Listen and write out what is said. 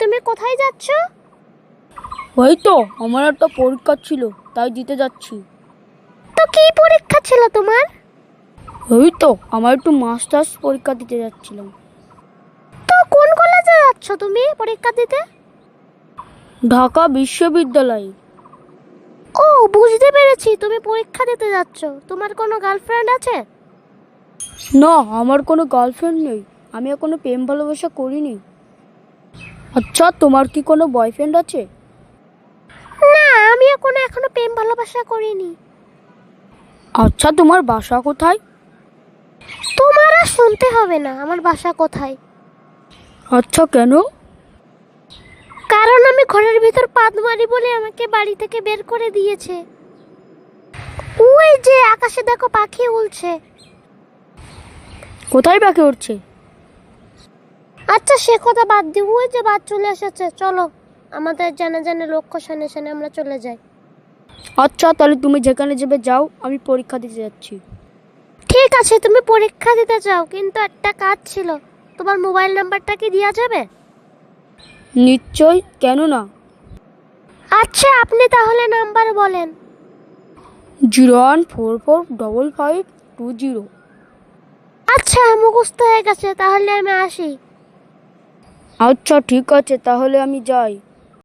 তুমি কোথায় যাচ্ছ? ওই তো আমার একটা পরীক্ষা ছিল, তাই দিতে যাচ্ছি। তো কি পরীক্ষা ছিল তোমার? ওই তো আমার একটু মাস্টার্স পরীক্ষা দিতে যাচ্ছিলাম। তো কোন কলেজে যাচ্ছ তুমি পরীক্ষা দিতে? ঢাকা বিশ্ববিদ্যালয়ে। ও, বুঝতে পেরেছি, তুমি পরীক্ষা দিতে যাচ্ছ। তোমার কোনো গার্লফ্রেন্ড আছে? না, আমার কোনো গার্লফ্রেন্ড নেই। আমি এখনো প্রেম ভালোবাসা করিনি। আচ্ছা, তোমার কি কোনো বয়ফ্রেন্ড আছে? না, আমি এখনো প্রেম ভালোবাসা করিনি। আচ্ছা, তোমার বাসা কোথায়? তোমার আর শুনতে হবে না আমার বাসা কোথায়। আচ্ছা, কেন? কারণ আমি ঘরের ভিতর পাদ মারি বলে আমাকে বাড়ি থেকে বের করে দিয়েছে। ওই যে আকাশে দেখো পাখি উড়ছে। কোথায় পাখি উঠছে? আচ্ছা, সে কথা বাদ দিও। ওই যে বাদ চলে এসেছে, চলো আমাদের জানে জানে লক্ষ্য সামনে সামনে আমরা চলে যাই। আচ্ছা, তাহলে তুমি যেখানে যাবে যাও, আমি পরীক্ষা দিতে যাচ্ছি। ঠিক আছে, তুমি পরীক্ষা দিতে যাও, কিন্তু একটা কাজ ছিল। তোমার মোবাইল নাম্বারটা কি দেওয়া যাবে? নিশ্চয়, কেন না। আচ্ছা, আপনি তাহলে নাম্বার বলেন। 01445520। আচ্ছা, মুখস্থ হয়ে গেছে, তাহলে আমি আসি। আচ্ছা, ঠিক আছে, তাহলে আমি যাই।